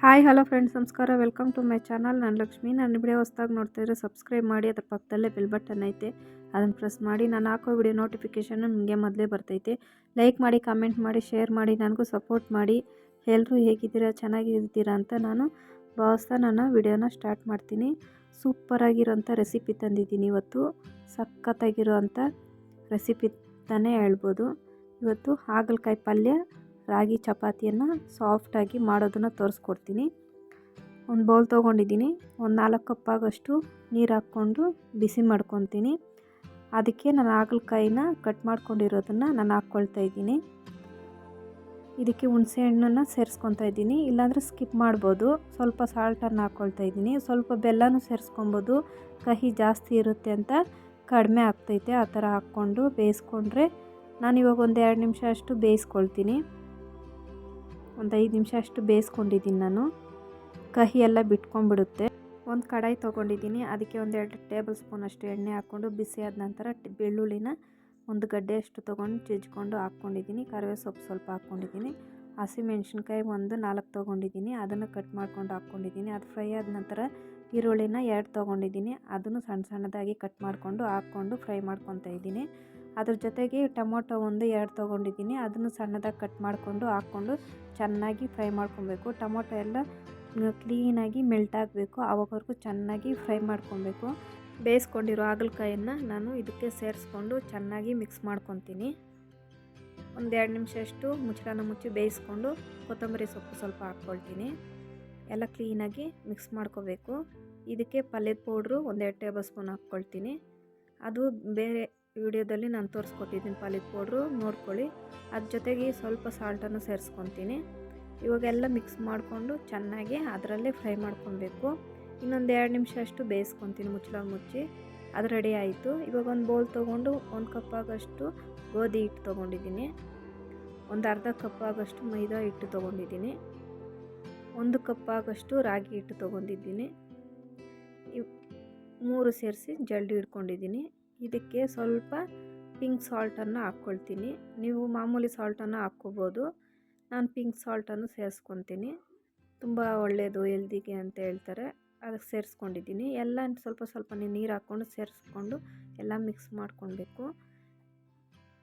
Hi hello friends, ನಮಸ್ಕಾರ. Welcome to my channel. ನಾನು ಲಕ್ಷ್ಮಿ. ನನ್ನ ವಿಡಿಯೋ ಹೊಸದಾಗಿ ನೋಡ್ತಾಯಿದ್ರೆ ಸಬ್ಸ್ಕ್ರೈಬ್ ಮಾಡಿ. ಅದ್ರ ಪಕ್ಕದಲ್ಲೇ ಬೆಲ್ ಬಟನ್ ಐತೆ, ಅದನ್ನು ಪ್ರೆಸ್ ಮಾಡಿ. ನಾನು ಹಾಕೋ ವಿಡಿಯೋ ನೋಟಿಫಿಕೇಷನ್ ನಿಮಗೆ ಮೊದಲೇ ಬರ್ತೈತೆ. ಲೈಕ್ ಮಾಡಿ, ಕಾಮೆಂಟ್ ಮಾಡಿ, ಶೇರ್ ಮಾಡಿ, ನನಗೂ ಸಪೋರ್ಟ್ ಮಾಡಿ. ಎಲ್ಲರೂ ಹೇಗಿದ್ದೀರಾ, ಚೆನ್ನಾಗಿರ್ತೀರಾ ಅಂತ ನಾನು ಭಾವಿಸ್ತಾ ನನ್ನ ವಿಡಿಯೋನ ಸ್ಟಾರ್ಟ್ ಮಾಡ್ತೀನಿ. ಸೂಪರಾಗಿರೋಂಥ ರೆಸಿಪಿ ತಂದಿದ್ದೀನಿ ಇವತ್ತು. ಸಖತ್ತಾಗಿರೋಂಥ ರೆಸಿಪಿ ಅಂತಲೇ ಹೇಳ್ಬೋದು. ಇವತ್ತು ಹಾಗಲಕಾಯಿ ಪಲ್ಯ, ರಾಗಿ ಚಪಾತಿಯನ್ನು ಸಾಫ್ಟಾಗಿ ಮಾಡೋದನ್ನು ತೋರಿಸ್ಕೊಡ್ತೀನಿ. ಒಂದು ಬೌಲ್ ತೊಗೊಂಡಿದ್ದೀನಿ. ಒಂದು 4 ಕಪ್ ಆಗೋಷ್ಟು ನೀರು ಹಾಕ್ಕೊಂಡು ಬಿಸಿ ಮಾಡ್ಕೊತೀನಿ. ಅದಕ್ಕೆ ನಾನು ಹಾಗಲಕಾಯಿನ ಕಟ್ ಮಾಡ್ಕೊಂಡಿರೋದನ್ನು ನಾನು ಹಾಕ್ಕೊಳ್ತಾ ಇದ್ದೀನಿ. ಇದಕ್ಕೆ ಹುಣಸೆ ಹಣ್ಣನ್ನು ಸೇರಿಸ್ಕೊತಾ ಇದ್ದೀನಿ, ಇಲ್ಲಾಂದರೆ ಸ್ಕಿಪ್ ಮಾಡ್ಬೋದು. ಸ್ವಲ್ಪ ಸಾಲ್ಟನ್ನು ಹಾಕ್ಕೊಳ್ತಾ ಇದ್ದೀನಿ. ಸ್ವಲ್ಪ ಬೆಲ್ಲನೂ ಸೇರಿಸ್ಕೊಬೋದು. ಕಹಿ ಜಾಸ್ತಿ ಇರುತ್ತೆ ಅಂತ ಕಡಿಮೆ ಆಗ್ತೈತೆ. ಆ ಥರ ಹಾಕ್ಕೊಂಡು ಬೇಯಿಸ್ಕೊಂಡ್ರೆ, ನಾನಿವಾಗ ಒಂದು 2 ನಿಮಿಷ ಅಷ್ಟು ಬೇಯಿಸ್ಕೊಳ್ತೀನಿ. ಒಂದು 5 ನಿಮಿಷ ಅಷ್ಟು ಬೇಯಿಸ್ಕೊಂಡಿದ್ದೀನಿ ನಾನು. ಕಹಿ ಎಲ್ಲ ಬಿಟ್ಕೊಂಡ್ಬಿಡುತ್ತೆ. ಒಂದು ಕಡಾಯಿ ತೊಗೊಂಡಿದ್ದೀನಿ. ಅದಕ್ಕೆ ಒಂದು 2 ಟೇಬಲ್ ಸ್ಪೂನ್ ಅಷ್ಟು ಎಣ್ಣೆ ಹಾಕ್ಕೊಂಡು ಬಿಸಿ ಆದ ನಂತರ ಬೆಳ್ಳುಳ್ಳಿನ ಒಂದು ಗಡ್ಡೆಯಷ್ಟು ತೊಗೊಂಡು ಜಜ್ಜಿಕೊಂಡು ಹಾಕ್ಕೊಂಡಿದ್ದೀನಿ. ಕರಿಬೇವು ಸೊಪ್ಪು ಸ್ವಲ್ಪ ಹಾಕ್ಕೊಂಡಿದ್ದೀನಿ. ಹಸಿಮೆಣ್ಸಿನ್ಕಾಯಿ ಒಂದು 4 ತೊಗೊಂಡಿದ್ದೀನಿ. ಅದನ್ನು ಕಟ್ ಮಾಡ್ಕೊಂಡು ಹಾಕ್ಕೊಂಡಿದ್ದೀನಿ. ಅದು ಫ್ರೈ ಆದ ನಂತರ ಈರುಳ್ಳಿನ 2 ತೊಗೊಂಡಿದ್ದೀನಿ. ಅದನ್ನು ಸಣ್ಣ ಸಣ್ಣದಾಗಿ ಕಟ್ ಮಾಡಿಕೊಂಡು ಹಾಕ್ಕೊಂಡು ಫ್ರೈ ಮಾಡ್ಕೊತಾ ಇದ್ದೀನಿ. ಅದ್ರ ಜೊತೆಗೆ ಟೊಮೊಟೊ ಒಂದು 2 ತೊಗೊಂಡಿದ್ದೀನಿ. ಅದನ್ನು ಸಣ್ಣದಾಗಿ ಕಟ್ ಮಾಡಿಕೊಂಡು ಹಾಕ್ಕೊಂಡು ಚೆನ್ನಾಗಿ ಫ್ರೈ ಮಾಡ್ಕೊಬೇಕು. ಟೊಮೊಟೊ ಎಲ್ಲ ಕ್ಲೀನಾಗಿ ಮೆಲ್ಟ್ ಆಗಬೇಕು. ಆವಾಗವರೆಗೂ ಚೆನ್ನಾಗಿ ಫ್ರೈ ಮಾಡ್ಕೊಬೇಕು. ಬೇಯಿಸ್ಕೊಂಡಿರೋ ಹಾಗಲಕಾಯನ್ನು ನಾನು ಇದಕ್ಕೆ ಸೇರಿಸ್ಕೊಂಡು ಚೆನ್ನಾಗಿ ಮಿಕ್ಸ್ ಮಾಡ್ಕೊತೀನಿ. ಒಂದು 2 ನಿಮಿಷ ಅಷ್ಟು ಮುಚ್ಚಳನ ಮುಚ್ಚಿ ಬೇಯಿಸ್ಕೊಂಡು ಕೊತ್ತಂಬರಿ ಸೊಪ್ಪು ಸ್ವಲ್ಪ ಹಾಕ್ಕೊಳ್ತೀನಿ. ಎಲ್ಲ ಕ್ಲೀನಾಗಿ ಮಿಕ್ಸ್ ಮಾಡ್ಕೋಬೇಕು. ಇದಕ್ಕೆ ಪಲ್ಯದ ಪೌಡ್ರು ಒಂದು 2 ಟೇಬಲ್ ಸ್ಪೂನ್ ಹಾಕ್ಕೊಳ್ತೀನಿ. ಅದು ಬೇರೆ ವಿಡಿಯೋದಲ್ಲಿ ನಾನು ತೋರಿಸ್ಕೊಟ್ಟಿದ್ದೀನಿ ಪಲ್ಯದ ಪೌಡ್ರು, ನೋಡ್ಕೊಳ್ಳಿ. ಅದ್ರ ಜೊತೆಗೆ ಸ್ವಲ್ಪ ಸಾಲ್ಟನ್ನು ಸೇರಿಸ್ಕೊತೀನಿ. ಇವಾಗೆಲ್ಲ ಮಿಕ್ಸ್ ಮಾಡಿಕೊಂಡು ಚೆನ್ನಾಗಿ ಅದರಲ್ಲೇ ಫ್ರೈ ಮಾಡ್ಕೊಬೇಕು. ಇನ್ನೊಂದು 2 ನಿಮಿಷ ಅಷ್ಟು ಬೇಯಿಸ್ಕೊತೀನಿ ಮುಚ್ಚಳ ಮುಚ್ಚಿ. ಅದು ರೆಡಿ ಆಯಿತು. ಇವಾಗ ಒಂದು ಬೌಲ್ ತೊಗೊಂಡು 1 ಕಪ್ ಆಗೋಷ್ಟು ಗೋಧಿ ಹಿಟ್ಟು ತೊಗೊಂಡಿದ್ದೀನಿ. ಒಂದು ಅರ್ಧ ಕಪ್ ಆಗೋಷ್ಟು ಮೈದಾ ಹಿಟ್ಟು ತೊಗೊಂಡಿದ್ದೀನಿ. 1 ಕಪ್ ಆಗೋಷ್ಟು ರಾಗಿ ಹಿಟ್ಟು ತೊಗೊಂಡಿದ್ದೀನಿ. 3 ಸೇರಿಸಿ ಜಲ್ಡಿ ಇಟ್ಕೊಂಡಿದ್ದೀನಿ. ಇದಕ್ಕೆ ಸ್ವಲ್ಪ ಪಿಂಕ್ ಸಾಲ್ಟನ್ನು ಹಾಕ್ಕೊಳ್ತೀನಿ. ನೀವು ಮಾಮೂಲಿ ಸಾಲ್ಟನ್ನು ಹಾಕ್ಕೋಬೋದು. ನಾನು ಪಿಂಕ್ ಸಾಲ್ಟನ್ನು ಸೇರಿಸ್ಕೊತೀನಿ. ತುಂಬ ಒಳ್ಳೆಯದು ಹೆಲ್ದಿಗೆ ಅಂತ ಹೇಳ್ತಾರೆ. ಅದಕ್ಕೆ ಸೇರಿಸ್ಕೊಂಡಿದ್ದೀನಿ. ಎಲ್ಲ ಸ್ವಲ್ಪ ಸ್ವಲ್ಪ ನೀರು ಹಾಕ್ಕೊಂಡು ಸೇರಿಸ್ಕೊಂಡು ಎಲ್ಲ ಮಿಕ್ಸ್ ಮಾಡ್ಕೊಳ್ಬೇಕು.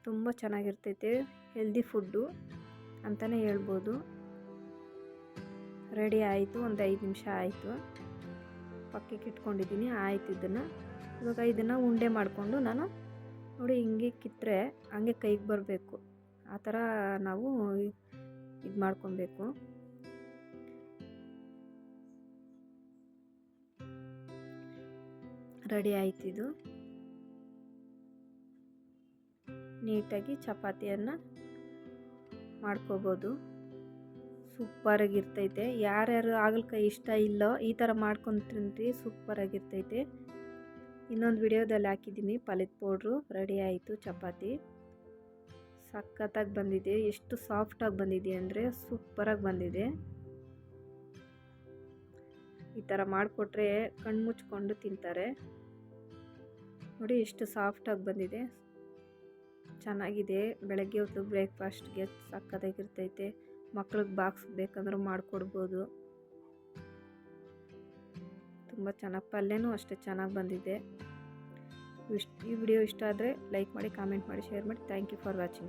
ತುಂಬ ಚೆನ್ನಾಗಿರ್ತೈತೆ, ಹೆಲ್ದಿ ಫುಡ್ಡು ಅಂತಲೇ ಹೇಳ್ಬೋದು. ರೆಡಿ ಆಯಿತು. ಒಂದು 5 ನಿಮಿಷ ಆಯಿತು. ಪಕ್ಕಕ್ಕೆ ಇಟ್ಕೊಂಡಿದ್ದೀನಿ. ಆಯಿತು. ಇವಾಗ ಇದನ್ನು ಉಂಡೆ ಮಾಡಿಕೊಂಡು ನಾನು ನೋಡಿ ಹಿಂಗೆ ಕಿತ್ತರೆ ಹಂಗೆ ಕೈಗೆ ಬರಬೇಕು. ಆ ಥರ ನಾವು ಇದು ಮಾಡ್ಕೊಬೇಕು. ರೆಡಿ ಆಯ್ತು. ಇದು ನೀಟಾಗಿ ಚಪಾತಿಯನ್ನು ಮಾಡ್ಕೋಬೋದು. ಸೂಪರಾಗಿರ್ತೈತೆ. ಯಾರ್ಯಾರು ಹಾಗಲಕಾಯಿ ಇಷ್ಟ ಇಲ್ಲೋ ಈ ಥರ ಮಾಡ್ಕೊಂಡು ತಿನ್ನಿರಿ, ಸೂಪರಾಗಿರ್ತೈತೆ. ಇನ್ನೊಂದು ವಿಡಿಯೋದಲ್ಲಿ ಹಾಕಿದ್ದೀನಿ ಪಲ್ಯದ ಪೌಡ್ರು. ರೆಡಿ ಆಯಿತು. ಚಪಾತಿ ಸಖತ್ತಾಗಿ ಬಂದಿದೆ. ಎಷ್ಟು ಸಾಫ್ಟಾಗಿ ಬಂದಿದೆ ಅಂದರೆ ಸೂಪರಾಗಿ ಬಂದಿದೆ. ಈ ಥರ ಮಾಡಿಕೊಟ್ರೆ ಕಣ್ಣು ಮುಚ್ಕೊಂಡು ತಿಂತಾರೆ. ನೋಡಿ ಎಷ್ಟು ಸಾಫ್ಟಾಗಿ ಬಂದಿದೆ, ಚೆನ್ನಾಗಿದೆ. ಬೆಳಗ್ಗೆ ಹೊತ್ತು ಬ್ರೇಕ್ಫಾಸ್ಟ್ಗೆ ಸಖತ್ತಾಗಿರ್ತೈತೆ. ಮಕ್ಳಿಗೆ ಬಾಕ್ಸ್ ಬೇಕಂದ್ರೂ ಮಾಡಿಕೊಡ್ಬೋದು. ತುಂಬ ಚೆನ್ನಾಗಿ, ಪಲ್ಯನೂ ಅಷ್ಟೇ ಚೆನ್ನಾಗಿ ಬಂದಿದೆ. ಈ ವಿಡಿಯೋ ಇಷ್ಟ ಆದರೆ ಲೈಕ್ ಮಾಡಿ, ಕಾಮೆಂಟ್ ಮಾಡಿ, ಶೇರ್ ಮಾಡಿ. Thank you for watching.